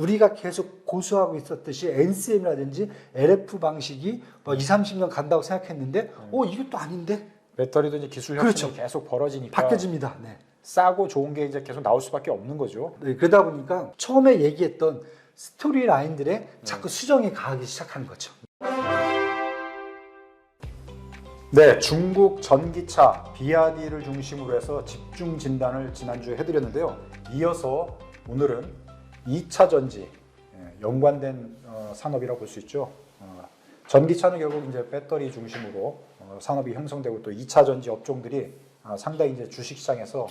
우리가 계속 고수하고 있었듯이 NCM이라든지 LF 방식이 20, 30년 간다고 생각했는데 이것도 아닌데? 배터리도 이제 기술 혁신이 그렇죠. 계속 벌어지니까 바뀌어집니다. 네. 싸고 좋은 게 이제 계속 나올 수밖에 없는 거죠. 네, 그러다 보니까 처음에 얘기했던 스토리 라인들에 자꾸 수정이 가하기 시작하는 거죠. 네, 중국 전기차 BRD를 중심으로 해서 집중 진단을 지난주에 해드렸는데요. 이어서 오늘은 2차 전지, 연관된 산업이라고 볼 수 있죠. 전기차는 결국 이제 배터리 중심으로 산업이 형성되고 또 2차 전지 업종들이 상당히 이제 주식시장에서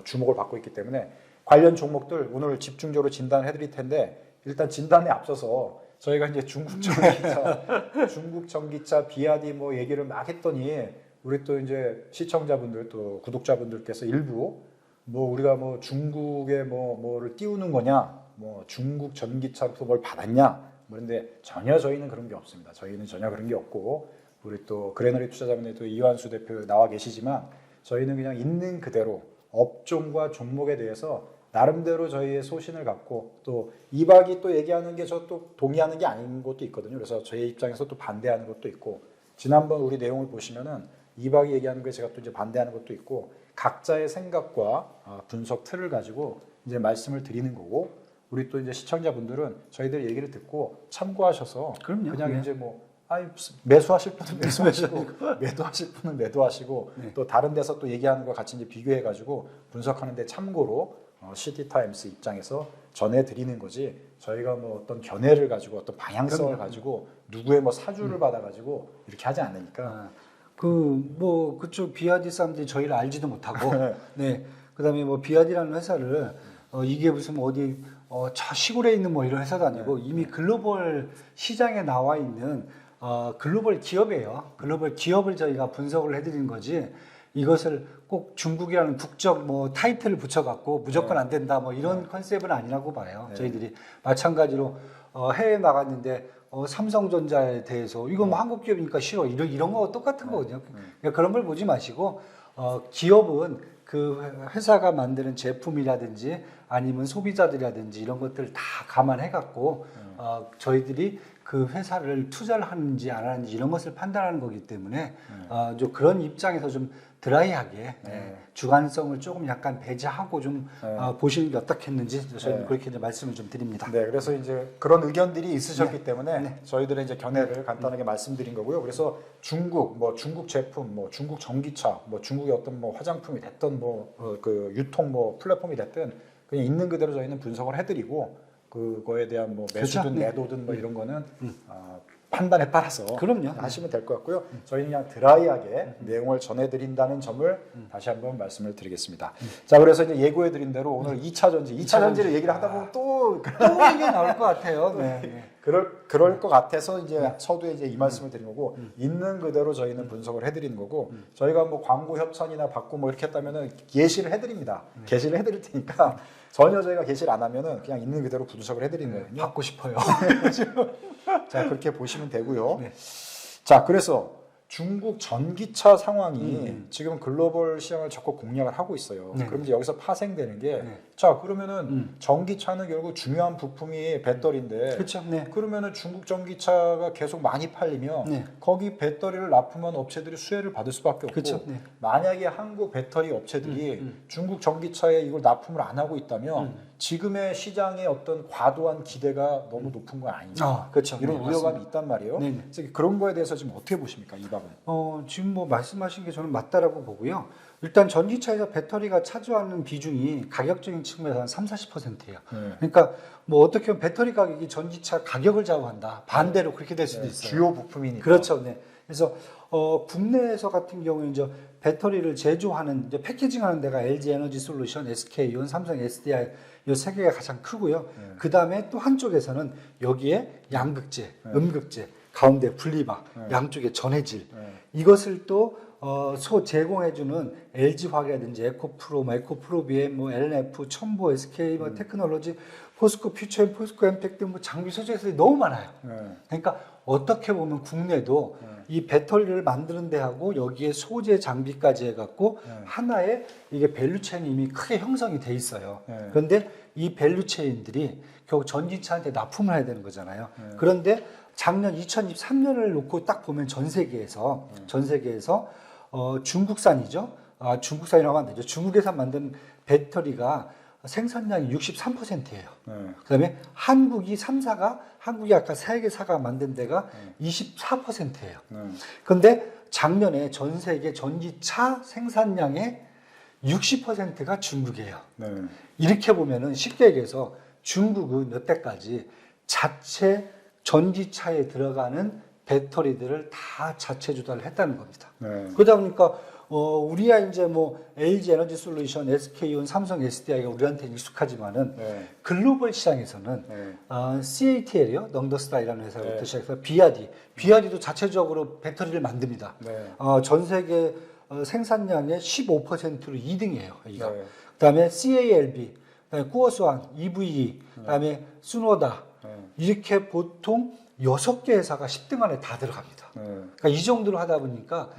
주목을 받고 있기 때문에 관련 종목들 오늘 집중적으로 진단을 해드릴 텐데 일단 진단에 앞서서 저희가 이제 중국 전기차 BRD 뭐 얘기를 막 했더니 우리 또 이제 시청자분들 또 구독자분들께서 일부 뭐 우리가 뭐 중국에 뭐를 띄우는 거냐 뭐 중국 전기차로서 뭘 받았냐 뭐 그런데 전혀 저희는 그런 게 없습니다. 저희는 전혀 그런 게 없고 우리 또 그레너리 투자자분의 또 이완수 대표 나와 계시지만 저희는 그냥 있는 그대로 업종과 종목에 대해서 나름대로 저희의 소신을 갖고 또 이박이 또 얘기하는 게 저 또 동의하는 게 아닌 것도 있거든요. 그래서 저희 입장에서 또 반대하는 것도 있고 지난번 우리 내용을 보시면은 이박이 얘기하는 게 제가 또 이제 반대하는 것도 있고 각자의 생각과 분석 틀을 가지고 이제 말씀을 드리는 거고 우리 또 이제 시청자분들은 저희들 얘기를 듣고 참고하셔서 그럼요. 그냥 네. 이제 뭐 매수하실 분은 매수하시고 매도하실 분은 매도하시고 네. 또 다른 데서 또 얘기하는 거 같이 이제 비교해 가지고 분석하는 데 참고로 시티타임스 입장에서 전해드리는 거지 저희가 뭐 어떤 견해를 가지고 어떤 방향성을 가지고 누구의 뭐 사주를 받아가지고 이렇게 하지 않으니까 그쪽 BRD 사람들이 저희를 알지도 못하고 네. 그다음에 뭐 BRD라는 회사를 이게 무슨 어디 저 시골에 있는 뭐 이런 회사도 아니고 이미 글로벌 시장에 나와 있는 글로벌 기업이에요. 글로벌 기업을 저희가 분석을 해드리는 거지 이것을 꼭 중국이라는 국적 뭐 타이틀을 붙여갖고 무조건 안 된다 뭐 이런 컨셉은 아니라고 봐요. 저희들이 마찬가지로 해외에 나갔는데 삼성전자에 대해서 이거 뭐 한국 기업이니까 싫어 이런 거 똑같은 거거든요. 그러니까 그런 걸 보지 마시고 기업은 그 회사가 만드는 제품이라든지 아니면 소비자들이라든지 이런 것들 다 감안해갖고 저희들이 그 회사를 투자를 하는지 안 하는지 이런 것을 판단하는 거기 때문에 좀 그런 입장에서 좀 드라이하게 주관성을 조금 약간 배제하고 좀 보시는 게 어떻겠는지 저희는 그렇게 이제 말씀을 좀 드립니다. 네, 그래서 이제 그런 의견들이 있으셨기 때문에 저희들의 이제 견해를 간단하게 말씀드린 거고요. 그래서 중국 제품, 뭐 중국 전기차, 뭐 중국의 어떤 뭐 화장품이 됐던 그 유통 뭐 플랫폼이 됐든 그냥 있는 그대로 저희는 분석을 해드리고 그거에 대한 뭐 매수든 그렇죠? 매도든 뭐 이런 거는 판단에 따라서 그럼요. 하시면 될 것 같고요. 저희는 그냥 드라이하게 내용을 전해드린다는 점을 다시 한번 말씀을 드리겠습니다. 자, 그래서 이제 예고해드린 대로 오늘 2차 전지를 얘기를 하다 보면 또 얘기 나올 것 같아요. 네. 그럴 것 같아서 이제 서두에 이제 이 말씀을 드린 거고 있는 그대로 저희는 분석을 해드리는 거고 저희가 뭐 광고 협찬이나 받고 뭐 이렇게 했다면은 게시를 해드립니다. 게시를 해드릴 테니까 전혀 저희가 게시를 안 하면은 그냥 있는 그대로 분석을 해드리는 거예요. 받고 싶어요. 자, 그렇게 보시면 되고요. 자, 그래서 중국 전기차 상황이 지금 글로벌 시장을 적극 공략을 하고 있어요. 그럼 이제 여기서 파생되는 게 자, 그러면은 전기차는 결국 중요한 부품이 배터리인데 그렇죠. 그러면은 중국 전기차가 계속 많이 팔리면 거기 배터리를 납품한 업체들이 수혜를 받을 수밖에 없고 그렇죠. 만약에 한국 배터리 업체들이 중국 전기차에 이걸 납품을 안 하고 있다면 지금의 시장의 어떤 과도한 기대가 너무 높은 건 아닌가 그렇죠. 이런 우려감이 있단 말이에요. 네네. 그래서 그런 거에 대해서 지금 어떻게 보십니까, 이 박은? 지금 뭐 말씀하신 게 저는 맞다라고 보고요. 일단 전기차에서 배터리가 차지하는 비중이 가격적인 측면에서 한 30-40%예요. 그러니까 뭐 어떻게 보면 배터리 가격이 전기차 가격을 좌우한다. 반대로 그렇게 될 수도 있어요. 주요 부품이니까. 그렇죠. 네. 그래서 국내에서 같은 경우에 이제 배터리를 제조하는 이제 패키징하는 데가 LG 에너지 솔루션, SK온, 삼성 SDI 이 세 개가 가장 크고요. 그 다음에 또 한쪽에서는 여기에 양극재, 음극재, 가운데 분리막, 양쪽에 전해질 이것을 또 제공해주는 LG 화학이라든지 에코프로, 에코프로비엠, 뭐 LNF, 첨보, SK, 뭐 테크놀로지 포스코 퓨처, 포스코 엠팩트 뭐 장비 소재들이 너무 많아요. 네. 그러니까 어떻게 보면 국내도 이 배터리를 만드는 데하고 여기에 소재 장비까지 해갖고 하나의 이게 밸류체인이 이미 크게 형성이 돼 있어요. 네. 그런데 이 밸류체인들이 결국 전기차한테 납품을 해야 되는 거잖아요. 그런데 작년 2023년을 놓고 딱 보면 전 세계에서 중국산이죠. 중국산이라고 하면 안 되죠. 중국에서 만든 배터리가 생산량이 63%예요. 그다음에 한국이 3사가 한국이 아까 3개 만든 데가 24%예요. 그런데 작년에 전 세계 전기차 생산량의 60%가 중국이에요. 이렇게 보면은 쉽게 얘기해서 중국은 여태까지 자체 전기차에 들어가는 배터리들을 다 자체 조달을 했다는 겁니다. 그러다 보니까 우리야 이제 뭐 LG 에너지 솔루션, SK온, 삼성 SDI가 우리한테 익숙하지만은 글로벌 시장에서는 CATL이요, 넉더스타이라는 회사부터 시작해서 비아디도 자체적으로 배터리를 만듭니다. 전 세계 생산량의 15%로 2등이에요. 여기가. 그다음에 CALB, 그다음에 꾸어스완, EVE, 그다음에 수노다 이렇게 보통 6개 회사가 10등 안에 다 들어갑니다. 그러니까 이 정도로 하다 보니까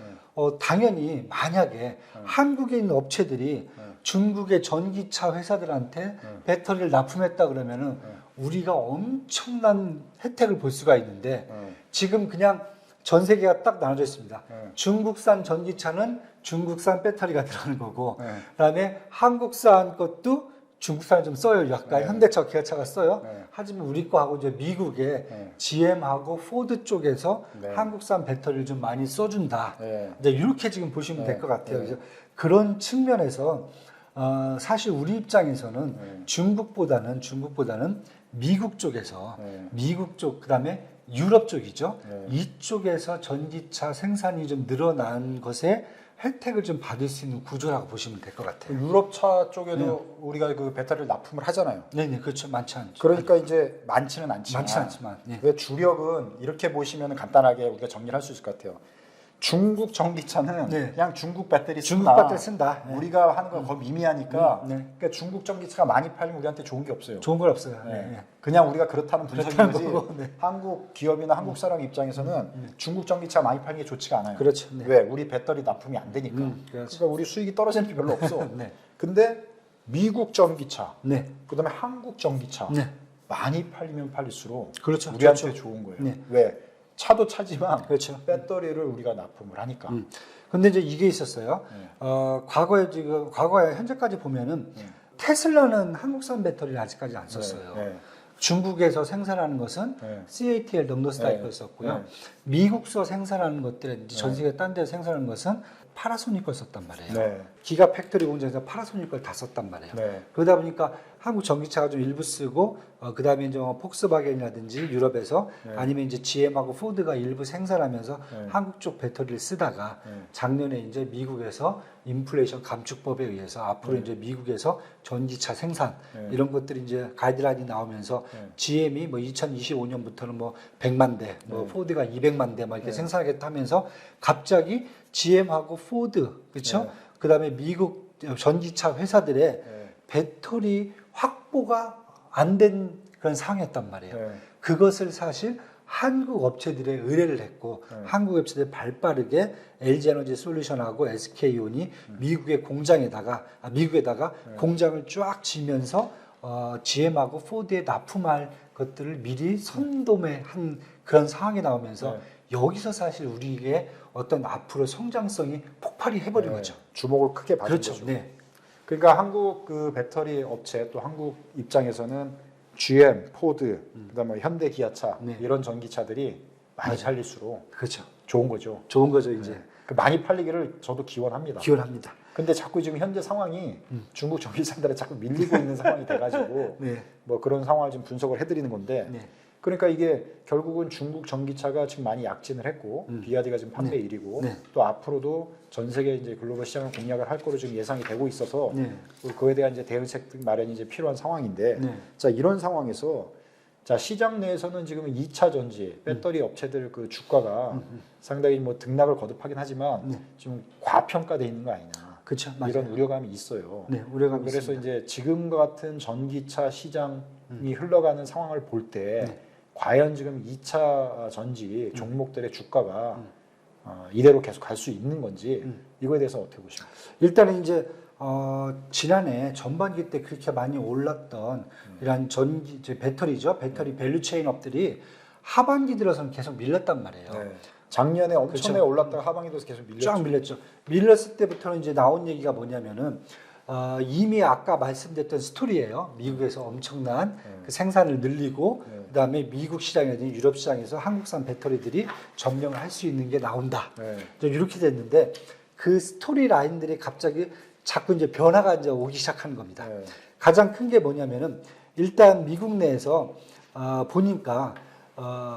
당연히 만약에 한국에 있는 업체들이 중국의 전기차 회사들한테 배터리를 납품했다 그러면은 우리가 엄청난 혜택을 볼 수가 있는데 지금 그냥 전 세계가 딱 나눠져 있습니다. 중국산 전기차는 중국산 배터리가 들어가는 거고 그다음에 한국산 것도 중국산을 좀 써요. 약간 현대차, 기아차가 써요. 하지만 우리 거하고 이제 미국의 GM하고 포드 쪽에서 한국산 배터리를 좀 많이 써준다. 이제 이렇게 지금 보시면 될 것 같아요. 그래서 그런 측면에서 사실 우리 입장에서는 중국보다는 미국 쪽에서 미국 쪽 그다음에 유럽 쪽이죠. 이쪽에서 전기차 생산이 좀 늘어난 것에 혜택을 좀 받을 수 있는 구조라고 보시면 될 것 같아요. 유럽차 쪽에도 우리가 그 배터리를 납품을 하잖아요. 네네, 그렇죠. 많지 않죠. 그러니까 이제 많지는 않지만, 네. 왜 주력은 이렇게 보시면 간단하게 우리가 정리를 할 수 있을 것 같아요. 중국 전기차는 그냥 중국 배터리 쓴다. 우리가 하는 건 거의 미미하니까 그러니까 중국 전기차가 많이 팔리면 우리한테 좋은 게 없어요. 좋은 건 없어요. 그냥 우리가 그렇다는 분석인 거지. 한국 기업이나 한국 사람 입장에서는 중국 전기차 많이 팔는 게 좋지가 않아요. 그렇죠. 왜? 우리 배터리 납품이 안 되니까. 그러니까 우리 수익이 떨어지는 게 별로 없어. 근데 미국 전기차, 그다음에 한국 전기차 많이 팔리면 팔릴수록 그렇죠. 우리한테 좋은 거예요. 왜? 차도 차지만 그렇죠. 배터리를 우리가 납품을 하니까. 근데 이제 이게 있었어요. 과거에 현재까지 보면은 테슬라는 한국산 배터리를 아직까지 안 썼어요. 중국에서 생산하는 것은 CATL 넉더스타이 걸 썼고요. 미국서 생산하는 것들은 전 세계 딴 데서 생산하는 것은 파라소닉 걸 썼단 말이에요. 기가 팩토리 공장에서 파라소닉 걸 다 썼단 말이에요. 그러다 보니까 한국 전기차가 좀 일부 쓰고 그 다음에 이제 폭스바겐이라든지 유럽에서 아니면 이제 GM하고 포드가 일부 생산하면서 한국 쪽 배터리를 쓰다가 작년에 이제 미국에서 인플레이션 감축법에 의해서 앞으로 이제 미국에서 전기차 생산 이런 것들이 이제 가이드라인이 나오면서 GM이 뭐 2025년부터는 뭐 100만 대, 뭐 포드가 200만 대 막 이렇게 생산하겠다 하면서 갑자기 GM하고 포드, 그렇죠? 그다음에 미국 전기차 회사들의 배터리 확보가 안 된 그런 상황이었단 말이에요. 그것을 사실 한국 업체들의 의뢰를 했고 한국 업체들이 발빠르게 LG 에너지 솔루션하고 SK온이 미국의 공장에다가 공장을 쫙 지면서 GM하고 포드에 납품할 것들을 미리 선도매한 그런 상황이 나오면서 여기서 사실 우리의 어떤 앞으로 성장성이 폭발이 해버린 거죠. 주목을 크게 받은 그렇죠. 거죠. 그러니까 한국 그 배터리 업체 또 한국 입장에서는 GM, 포드, 그다음에 현대, 기아차 이런 전기차들이 많이 팔릴수록 그렇죠. 좋은 거죠. 좋은 거죠 이제. 그 많이 팔리기를 저도 기원합니다. 기원합니다. 근데 자꾸 지금 현재 상황이 중국 전기차들에 자꾸 밀리고 있는 상황이 돼가지고 뭐 그런 상황을 좀 분석을 해드리는 건데. 그러니까 이게 결국은 중국 전기차가 지금 많이 약진을 했고 비아디가 지금 판매 1위고 또 앞으로도 전 세계 이제 글로벌 시장을 공략을 할 거로 지금 예상이 되고 있어서 그거에 대한 이제 대응책 마련이 이제 필요한 상황인데 자 이런 상황에서 자 시장 내에서는 지금 2차 전지 배터리 업체들 그 주가가 상당히 뭐 등락을 거듭하긴 하지만 좀 과평가돼 있는 거 아니냐. 그렇죠. 이런 우려감이 있어요. 우려감이 그래서 있습니다. 이제 지금과 같은 전기차 시장 흘러가는 상황을 볼 때 과연 지금 2차 전지 종목들의 주가가 이대로 계속 갈 수 있는 건지 이거에 대해서 어떻게 보십니까? 일단은 이제 지난해 전반기 때 그렇게 많이 올랐던 이런 전기 이제 배터리죠. 배터리 밸류체인업들이 하반기 들어서는 계속 밀렸단 말이에요. 네. 작년에 엄청나게 그렇죠. 올랐다가 하반기 들어서 계속 밀렸죠. 쫙 밀렸죠. 밀렸을 때부터는 이제 나온 얘기가 뭐냐면은 이미 아까 말씀드렸던 스토리예요. 미국에서 엄청난 그 생산을 늘리고 그다음에 미국 시장이라든지 유럽 시장에서 한국산 배터리들이 점령을 할 수 있는 게 나온다. 이제 이렇게 됐는데 그 스토리 라인들이 갑자기 자꾸 이제 변화가 이제 오기 시작하는 겁니다. 가장 큰 게 뭐냐면은 일단 미국 내에서 보니까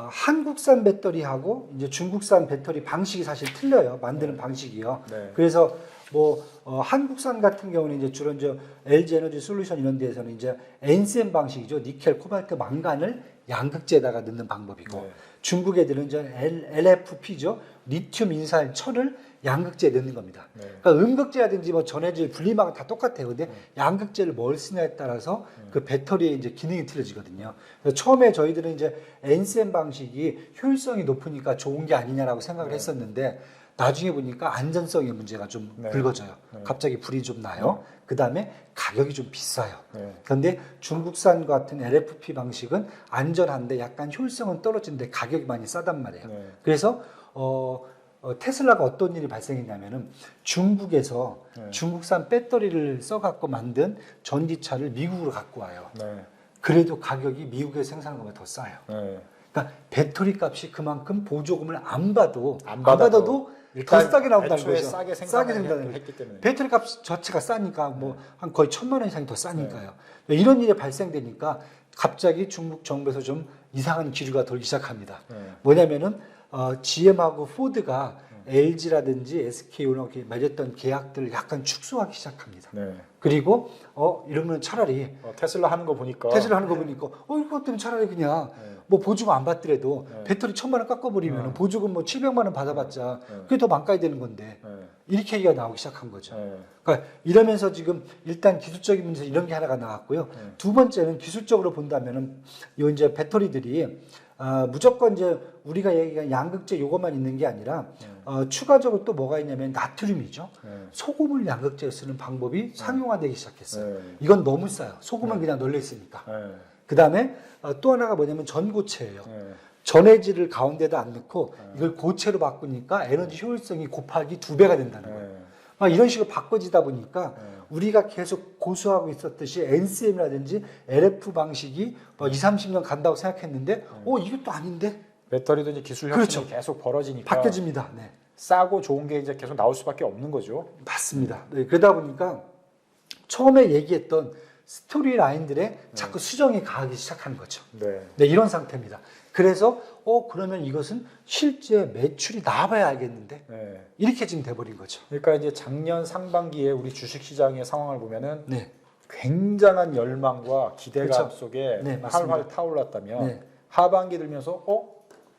한국산 배터리하고 이제 중국산 배터리 방식이 사실 틀려요. 만드는 방식이요. 그래서 뭐 한국산 같은 경우는 이제 주로 이제 LG 에너지 솔루션 이런 데에서는 이제 NCM 방식이죠. 니켈, 코발트, 망간을 양극재에다가 넣는 방법이고 중국 애들은 이제 LFP죠. 리튬, 인산, 철을 양극재에 넣는 겁니다. 그러니까 음극재라든지 뭐 전해질 분리막은 다 똑같아요. 근데 양극재를 뭘 쓰냐에 따라서 그 배터리의 이제 기능이 틀려지거든요. 그래서 처음에 저희들은 이제 NCM 방식이 효율성이 높으니까 좋은 게 아니냐라고 생각을 했었는데 나중에 보니까 안전성의 문제가 좀 불거져요. 갑자기 불이 좀 나요. 그 다음에 가격이 좀 비싸요. 그런데 중국산 같은 LFP 방식은 안전한데 약간 효율성은 떨어지는데 가격이 많이 싸단 말이에요. 그래서 테슬라가 어떤 일이 발생했냐면은 중국에서 중국산 배터리를 써갖고 만든 전기차를 미국으로 갖고 와요. 그래도 가격이 미국에 생산한 것보다 더 싸요. 그러니까 배터리 값이 그만큼 보조금을 안 받아도 더 싸게 나온다는 거죠. 싸게 생산을 했기 때문에. 배터리 값 자체가 싸니까 뭐 한 거의 1,000만 원 이상이 더 싸니까요. 이런 일이 발생되니까 갑자기 중국 정부에서 좀 이상한 기류가 돌기 시작합니다. 뭐냐면은 GM하고 포드가 LG라든지 SK 이렇게 맺었던 계약들을 약간 축소하기 시작합니다. 그리고 이러면 차라리 테슬라 하는 거 보니까 이것 때문에 차라리 그냥 뭐 보조금 안 받더라도 배터리 1,000만 원 깎아버리면 보조금 뭐 700만 원 받아봤자 그게 더 망가야 되는 건데 이렇게 얘기가 나오기 시작한 거죠. 그러니까 이러면서 지금 일단 기술적인 문제 이런 게 하나가 나왔고요. 두 번째는 기술적으로 본다면은 요 이제 배터리들이 무조건 이제 우리가 얘기한 양극재 요것만 있는 게 아니라 추가적으로 또 뭐가 있냐면 나트륨이죠. 소금을 양극재에 쓰는 방법이 상용화되기 시작했어요. 이건 너무 싸요. 소금은 그냥 널려 있으니까. 그 다음에 또 하나가 뭐냐면 전고체예요. 전해질을 가운데다 안 넣고 이걸 고체로 바꾸니까 에너지 효율성이 곱하기 2배가 된다는 거예요. 이런 식으로 바꿔지다 보니까 우리가 계속 고수하고 있었듯이 NCM이라든지 LF 방식이 뭐 20, 30년 간다고 생각했는데 이것도 아닌데? 배터리도 이제 기술 혁신이 계속 벌어지니까 바뀌어집니다. 싸고 좋은 게 이제 계속 나올 수밖에 없는 거죠. 맞습니다. 그러다 보니까 처음에 얘기했던 스토리 라인들에 자꾸 수정이 가기 시작한 거죠. 이런 상태입니다. 그래서 그러면 이것은 실제 매출이 나와봐야 알겠는데 이렇게 지금 돼버린 거죠. 그러니까 이제 작년 상반기에 우리 주식시장의 상황을 보면은 굉장한 열망과 기대감 속에 활활 타올랐다면 하반기 들면서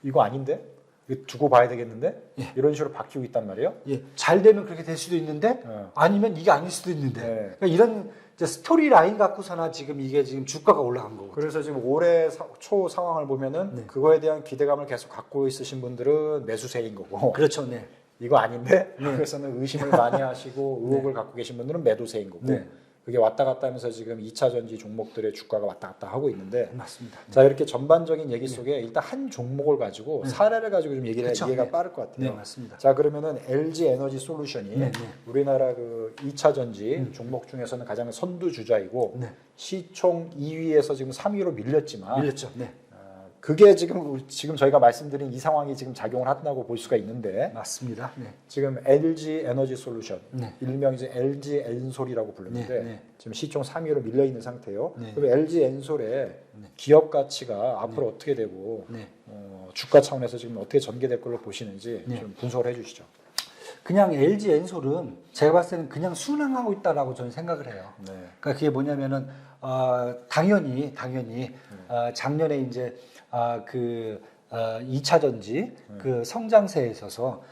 이거 아닌데? 이거 두고 봐야 되겠는데? 이런 식으로 바뀌고 있단 말이에요. 잘 되면 그렇게 될 수도 있는데 아니면 이게 아닐 수도 있는데 그러니까 이런 이제 스토리 라인 갖고서나 지금 이게 지금 주가가 올라간 거고. 그래서 지금 올해 초 상황을 보면은 그거에 대한 기대감을 계속 갖고 있으신 분들은 매수세인 거고. 그렇죠. 이거 아닌데? 그래서는 의심을 많이 하시고 의혹을 갖고 계신 분들은 매도세인 거고. 그게 왔다 갔다 하면서 지금 2차 전지 종목들의 주가가 왔다 갔다 하고 있는데. 맞습니다. 자, 이렇게 전반적인 얘기 속에 일단 한 종목을 가지고 사례를 가지고 좀 얘기를 해야 이해가 빠를 것 같아요. 맞습니다. 자, 그러면은 LG 에너지 솔루션이 우리나라 그 2차 전지 종목 중에서는 가장 선두 주자이고 시총 2위에서 지금 3위로 밀렸지만 그게 지금 저희가 말씀드린 이 상황이 지금 작용을 한다고 볼 수가 있는데 맞습니다. 지금 LG 에너지 솔루션 일명 이제 LG 엔솔이라고 부르는데 지금 시총 3위로 밀려 있는 상태예요. 그럼 LG 엔솔의 기업 가치가 앞으로 어떻게 되고 주가 차원에서 지금 어떻게 전개될 걸로 보시는지 좀 분석을 해주시죠. 그냥 LG 엔솔은 제가 봤을 때는 그냥 순항하고 있다라고 저는 생각을 해요. 그러니까 그게 뭐냐면은 당연히 작년에 이제 2차 전지 그 성장세에 있어서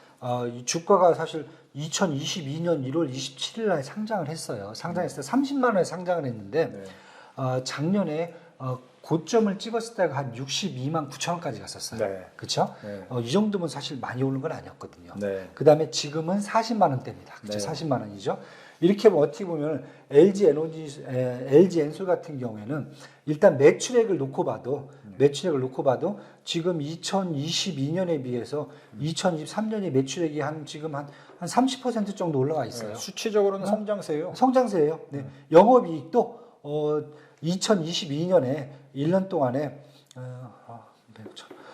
이 주가가 사실 2022년 1월 27일 날 상장을 했어요. 상장했을 때 30만 원에 상장을 했는데 작년에 고점을 찍었을 때가 한 62만 9천 원까지 갔었어요. 네. 그렇죠? 네. 이 정도면 사실 많이 오른 건 아니었거든요. 네. 그다음에 지금은 40만 원대입니다. 그렇죠? 네. 40만 원이죠. 이렇게 보면 어떻게 보면 LG 엔솔 같은 경우에는 일단 매출액을 놓고 봐도 지금 2022년에 비해서 2023년에 매출액이 지금 한 30% 정도 올라가 있어요. 수치적으로는 성장세예요. 성장세예요. 네. 영업이익도 2022년에 1년 동안에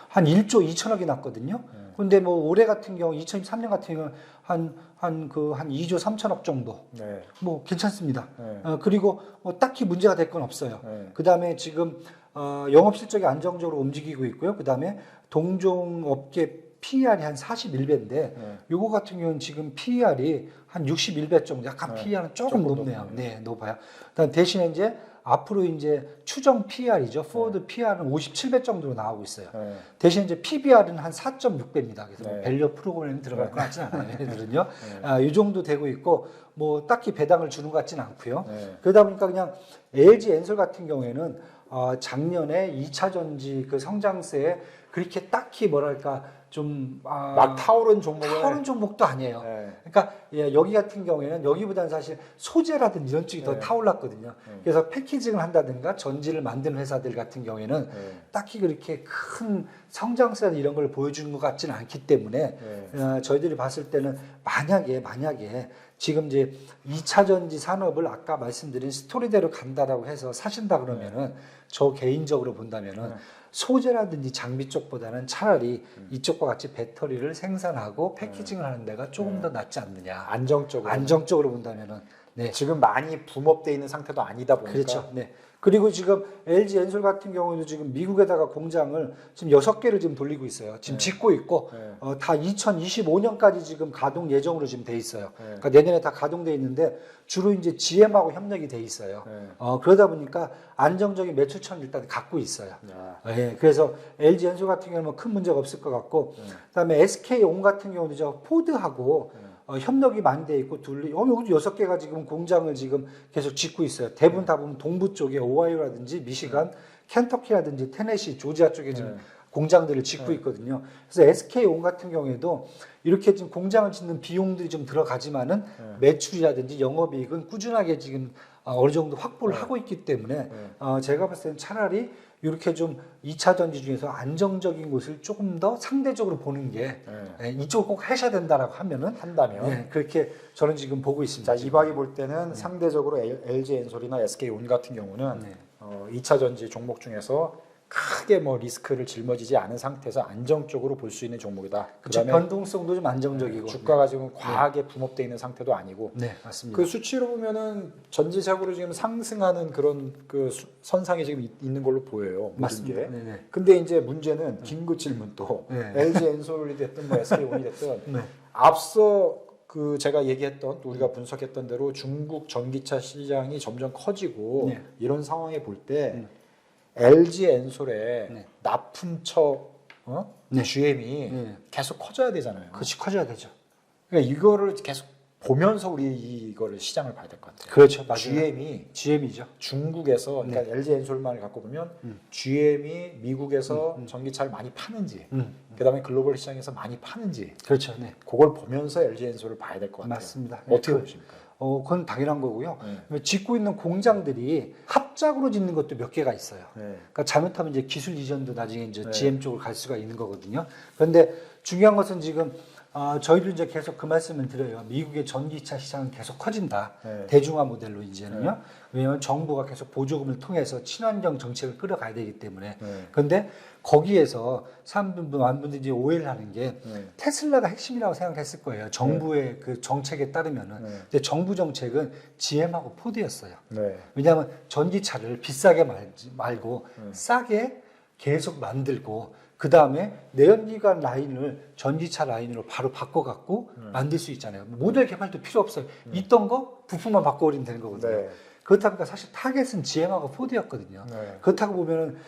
한 1조 2천억이 났거든요. 근데 뭐 올해 같은 경우 2023년 같은 경우는 한 2조 3천억 정도. 네. 뭐 괜찮습니다. 네. 그리고 뭐 딱히 문제가 될 건 없어요. 네. 그다음에 지금 영업 실적이 안정적으로 움직이고 있고요. 그다음에 동종업계 PER이 한 41배인데 네. 요거 같은 경우는 지금 PER이 한 61배 정도, 약간 네. PER은 조금 조금 높네요. 높네요. 네, 높아요. 그다음 대신에 이제 앞으로 이제 추정 PER이죠. 포워드 PER은 57배 정도로 나오고 있어요. 네. 대신 이제 PBR은 한 4.6배입니다. 그래서 뭐 네. 밸류 프로그램이 들어갈 것 같지는 않아요. 얘네들은요. 네. 이 정도 되고 있고 뭐 딱히 배당을 주는 것 같지는 않고요. 네. 그러다 보니까 그냥 LG 엔솔 같은 경우에는 작년에 2차 전지 그 성장세에 그렇게 딱히 뭐랄까 좀 막 타오른 종목을 타오른 종목도 아니에요. 네. 그러니까 여기 같은 경우에는 여기보다는 사실 소재라든지 이런 쪽이 더 네. 타올랐거든요. 네. 그래서 패키징을 한다든가 전지를 만드는 회사들 같은 경우에는 네. 딱히 그렇게 큰 성장세 이런 걸 보여주는 것 같지는 않기 때문에 네. 저희들이 봤을 때는 만약에 지금 이제 2차 전지 산업을 아까 말씀드린 스토리대로 간다라고 해서 사신다 그러면은 저 개인적으로 본다면은 소재라든지 장비 쪽보다는 차라리 이쪽과 같이 배터리를 생산하고 패키징을 하는 데가 조금 더 낫지 않느냐. 안정적으로 본다면은 네. 지금 많이 붐업돼 있는 상태도 아니다 보니까 그렇죠. 네. 그리고 지금 LG 엔솔 같은 경우도 지금 미국에다가 공장을 지금 6개를 지금 돌리고 있어요. 지금 짓고 있고 네. 다 2025년까지 지금 가동 예정으로 지금 돼 있어요. 네. 그러니까 내년에 다 가동돼 있는데 주로 이제 GM하고 협력이 돼 있어요. 네. 그러다 보니까 안정적인 매출처는 일단 갖고 있어요. 야. 예, 그래서 LG 엔솔 같은 경우는 뭐 큰 문제가 없을 것 같고, 그다음에 SK온 같은 경우도 저 포드하고 협력이 많이 돼 있고 여기도 6개가 지금 공장을 지금 계속 짓고 있어요. 대부분 다 보면 동부 쪽에 오하이오라든지 미시간, 켄터키라든지 테네시, 조지아 쪽에 지금 공장들을 짓고 있거든요. 그래서 SK온 같은 경우에도 이렇게 지금 공장을 짓는 비용들이 좀 들어가지만은 매출이라든지 영업이익은 꾸준하게 지금 어느 정도 확보를 하고 있기 때문에 제가 봤을 때는 차라리 이렇게 좀 2차 전지 중에서 안정적인 곳을 조금 더 상대적으로 보는 게 이쪽을 꼭 하셔야 된다라고 한다면 그렇게 저는 지금 보고 있습니다. 자, 이박이 볼 때는 상대적으로 LG 엔솔이나 SK온 같은 경우는 2차 전지 종목 중에서 크게 뭐 리스크를 짊어지지 않은 상태에서 안정적으로 볼 수 있는 종목이다. 그다음에 변동성도 좀 안정적이고 주가가 지금 과하게 붐업돼 있는 상태도 아니고. 네, 맞습니다. 그 수치로 보면은 전체적으로 지금 상승하는 그런 그 선상이 지금 있는 걸로 보여요. 맞습니다. 모든 게. 근데 이제 문제는 긴급 질문 또 LG 엔솔이 됐든 뭐 SK온이 됐든 앞서 그 제가 얘기했던 또 우리가 분석했던 대로 중국 전기차 시장이 점점 커지고 이런 상황에 볼 때 LG 엔솔의 납품처 GM이 계속 커져야 되잖아요. 그렇지, 커져야 되죠. 그러니까 이거를 계속 보면서 우리 이거를 시장을 봐야 될 것 같아요. 그렇죠, 맞아요. GM이죠. 중국에서 그러니까 LG 엔솔만을 갖고 보면 GM이 미국에서 전기차를 많이 파는지, 그다음에 글로벌 시장에서 많이 파는지, 그렇죠. 네. 그걸 보면서 LG 엔솔을 봐야 될 것 같아요. 맞습니다. 어떻게 보십니까? 그건 당연한 거고요. 짓고 있는 공장들이 합작으로 짓는 것도 몇 개가 있어요. 그러니까 잘못하면 이제 기술 이전도 나중에 이제 GM 쪽으로 갈 수가 있는 거거든요. 그런데 중요한 것은 지금 저희도 이제 계속 그 말씀을 드려요. 미국의 전기차 시장은 계속 커진다. 대중화 모델로 이제는요. 왜냐하면 정부가 계속 보조금을 통해서 친환경 정책을 끌어가야 되기 때문에. 그런데 거기에서 많은 분들이 오해를 하는 게 테슬라가 핵심이라고 생각했을 거예요. 정부의 그 정책에 따르면은. 근데 정부 정책은 GM하고 포드였어요. 왜냐하면 전기차를 비싸게 말고 싸게 계속 만들고 그 다음에 내연기관 라인을 전기차 라인으로 바로 바꿔갖고 만들 수 있잖아요. 모델 개발도 필요 없어요. 있던 거 부품만 바꿔버리면 되는 거거든요. 그렇다 보니까 사실 타겟은 GM하고 포드였거든요. 그렇다고 보면은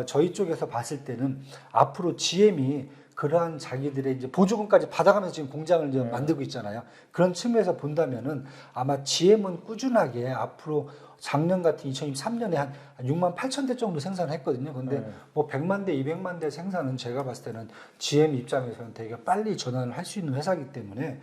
저희 쪽에서 봤을 때는 앞으로 GM이 그러한 자기들의 이제 보조금까지 받아가면서 지금 공장을 이제 만들고 있잖아요. 그런 측면에서 본다면은 아마 GM은 꾸준하게 앞으로 작년 같은 2023년에 한 6만 8천 대 정도 생산했거든요. 근데 뭐 100만 대, 200만 대 생산은 제가 봤을 때는 GM 입장에서는 되게 빨리 전환을 할 수 있는 회사이기 때문에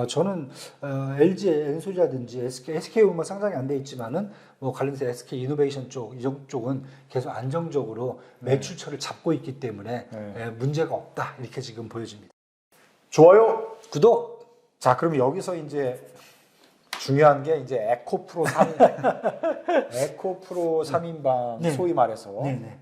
저는 LG 엔소자든지 SK만 상장이 안 돼 있지만은 뭐 관련해서 SK 이노베이션 쪽 이쪽 쪽은 계속 안정적으로 매출처를 잡고 있기 때문에 문제가 없다 이렇게 지금 보여집니다. 좋아요. 구독. 자, 그럼 여기서 이제 중요한 게 이제 에코프로 3인방, 에코프로 3인방 네. 소위 말해서 네네.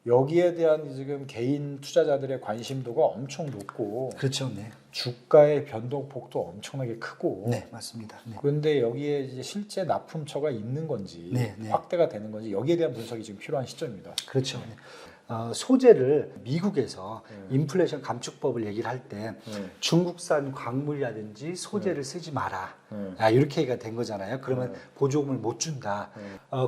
여기에 대한 지금 개인 투자자들의 관심도가 엄청 높고 그렇죠. 네. 주가의 변동폭도 엄청나게 크고 네 맞습니다. 네. 그런데 여기에 이제 실제 납품처가 있는 건지 네, 네. 확대가 되는 건지 여기에 대한 분석이 지금 필요한 시점입니다. 그렇죠. 네. 소재를 미국에서 인플레이션 감축법을 얘기를 할 때 중국산 광물이라든지 소재를 쓰지 마라. 이렇게 얘기가 된 거잖아요. 그러면 보조금을 못 준다.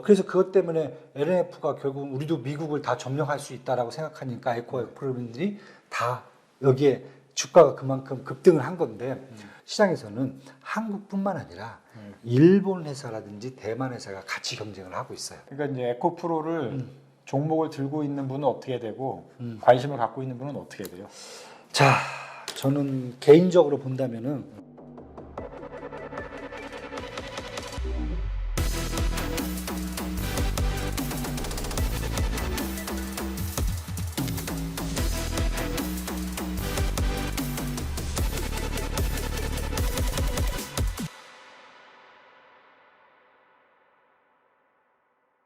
그래서 그것 때문에 LNF가 결국 우리도 미국을 다 점령할 수 있다라고 생각하니까 에코프로분들이 다 여기에 주가가 그만큼 급등을 한 건데 시장에서는 한국뿐만 아니라 일본 회사라든지 대만 회사가 같이 경쟁을 하고 있어요. 그러니까 이제 에코프로를 종목을 들고 있는 분은 어떻게 되고 관심을 갖고 있는 분은 어떻게 돼요? 자, 저는 개인적으로 본다면은